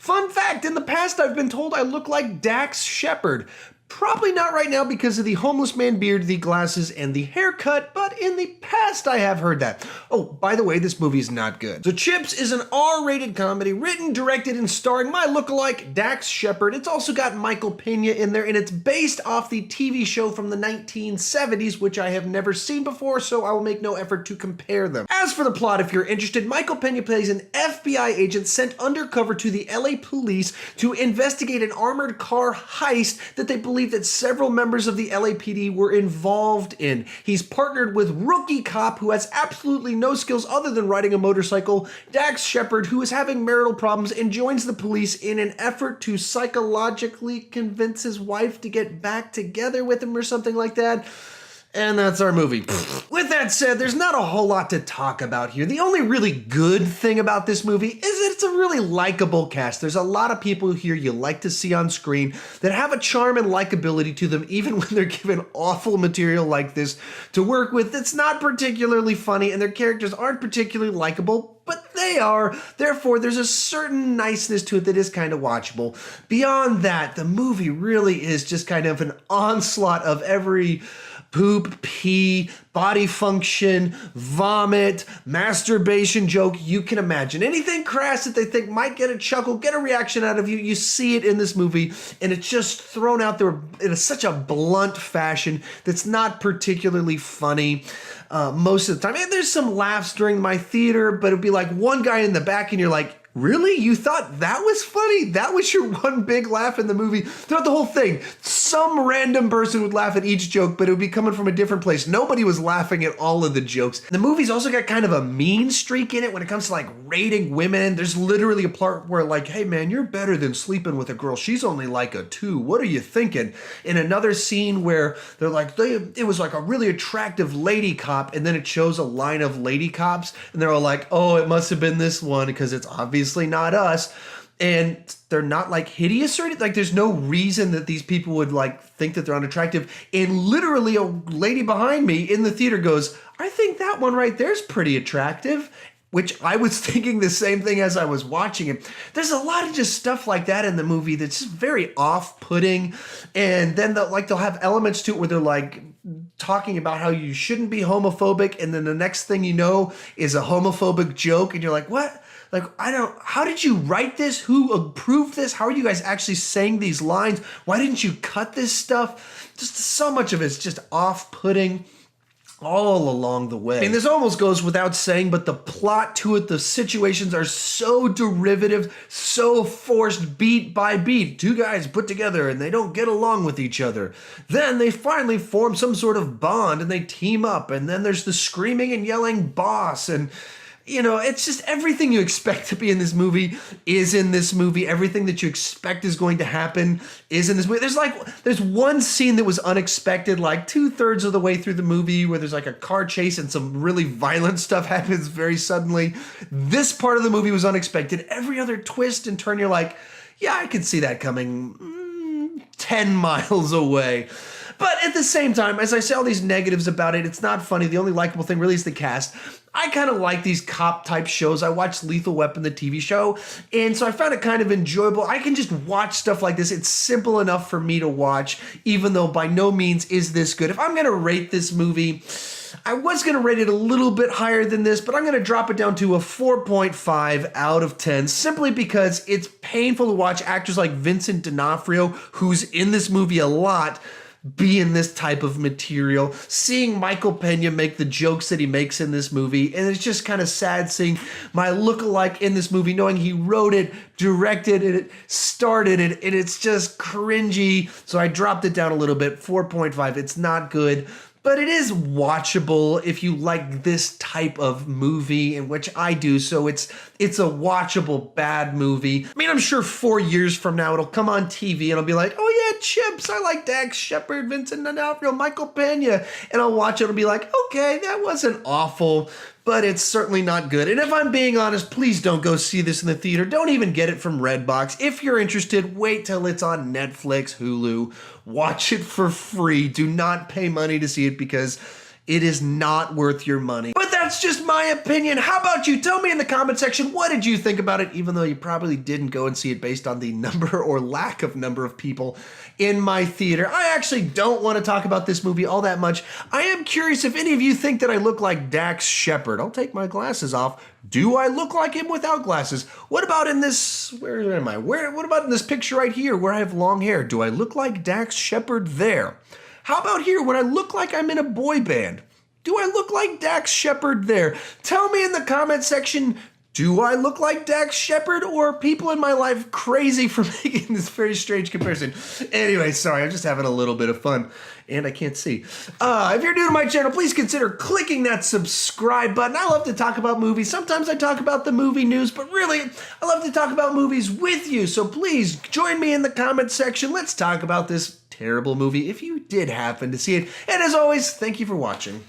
Fun fact, in the past I've been told I look like Dax Shepard. Probably not right now because of the homeless man beard, the glasses, and the haircut, but in the past I have heard that. Oh, by the way, this movie is not good. So Chips is an R-rated comedy written, directed, and starring my lookalike, Dax Shepard. It's also got Michael Pena in there, and it's based off the TV show from the 1970s, which I have never seen before, so I will make no effort to compare them. As for the plot, if you're interested, Michael Pena plays an FBI agent sent undercover to the LA police to investigate an armored car heist that they believe that several members of the LAPD were involved in. He's partnered with rookie cop who has absolutely no skills other than riding a motorcycle, Dax Shepard, who is having marital problems and joins the police in an effort to psychologically convince his wife to get back together with him or something like that. And that's our movie. With that said, there's not a whole lot to talk about here. The only really good thing about this movie is that it's a really likable cast. There's a lot of people here you like to see on screen that have a charm and likability to them, even when they're given awful material like this to work with. It's not particularly funny, and their characters aren't particularly likable, but they are. Therefore, there's a certain niceness to it that is kind of watchable. Beyond that, the movie really is just kind of an onslaught of every poop, pee, body function, vomit, masturbation joke you can imagine. Anything crass that they think might get a chuckle, get a reaction out of you, you see it in this movie, and it's just thrown out there in such a blunt fashion that's not particularly funny most of the time. And there's some laughs during my theater, but it'd be like one guy in the back and you're like, really? You thought that was funny? That was your one big laugh in the movie? Throughout the whole thing, some random person would laugh at each joke, but it would be coming from a different place. Nobody was laughing at all of the jokes. The movie's also got kind of a mean streak in it when it comes to like rating women. There's literally a part where like, hey man, you're better than sleeping with a girl. She's only like a 2. What are you thinking? In another scene where they're like, it was like a really attractive lady cop, and then it shows a line of lady cops, and they're all like, oh, it must have been this one because it's obviously not us. And they're not like hideous or anything. Like there's no reason that these people would like think that they're unattractive. And literally a lady behind me in the theater goes, I think that one right there is pretty attractive. Which I was thinking the same thing as I was watching it. There's a lot of just stuff like that in the movie that's just very off-putting. And then they'll have elements to it where they're like talking about how you shouldn't be homophobic. And then the next thing you know is a homophobic joke. And you're like, what? Like, how did you write this? Who approved this? How are you guys actually saying these lines? Why didn't you cut this stuff? Just so much of it's just off-putting all along the way. I mean, this almost goes without saying, but the plot to it, the situations are so derivative, so forced beat by beat. 2 guys put together and they don't get along with each other. Then they finally form some sort of bond and they team up. And then there's the screaming and yelling boss, and you know, it's just everything you expect to be in this movie is in this movie. Everything that you expect is going to happen is in this movie. There's one scene that was unexpected, like 2/3 of the way through the movie, where there's like a car chase and some really violent stuff happens very suddenly. This part of the movie was unexpected. Every other twist and turn, you're like, yeah, I could see that coming 10 miles away. But at the same time, as I say all these negatives about it, it's not funny. The only likable thing really is the cast. I kind of like these cop-type shows. I watched Lethal Weapon, the TV show, and so I found it kind of enjoyable. I can just watch stuff like this. It's simple enough for me to watch, even though by no means is this good. If I'm going to rate this movie, I was going to rate it a little bit higher than this, but I'm going to drop it down to a 4.5 out of 10, simply because it's painful to watch actors like Vincent D'Onofrio, who's in this movie a lot, be in this type of material. Seeing Michael Pena make the jokes that he makes in this movie, and it's just kind of sad seeing my lookalike in this movie, knowing he wrote it, directed it, started it, and it's just cringy. So I dropped it down a little bit, 4.5. It's not good, but it is watchable if you like this type of movie, in which I do. So it's a watchable bad movie. I mean, I'm sure 4 years from now it'll come on TV and I'll be like, oh yeah, Chips, I like Dax Shepard, Vincent D'Onofrio, Michael Pena, and I'll watch it and be like, okay, that wasn't awful, but it's certainly not good. And if I'm being honest, please don't go see this in the theater. Don't even get it from Redbox. If you're interested, wait till it's on Netflix, Hulu. Watch it for free. Do not pay money to see it because It is not worth your money. But that's just my opinion. How about you? Tell me in the comment section, what did you think about it, even though you probably didn't go and see it based on the number or lack of number of people in my theater. I actually don't want to talk about this movie all that much. I am curious if any of you think that I look like Dax Shepard. I'll take my glasses off. Do I look like him without glasses? What about in this, where am I? What about in this picture right here where I have long hair? Do I look like Dax Shepard there? How about here when I look like I'm in a boy band? Do I look like Dax Shepard there? Tell me in the comment section, do I look like Dax Shepard, or are people in my life crazy for making this very strange comparison? Anyway, sorry, I'm just having a little bit of fun, and I can't see. If you're new to my channel, please consider clicking that subscribe button. I love to talk about movies. Sometimes I talk about the movie news, but really, I love to talk about movies with you. So please join me in the comment section. Let's talk about this terrible movie if you did happen to see it. And as always, thank you for watching.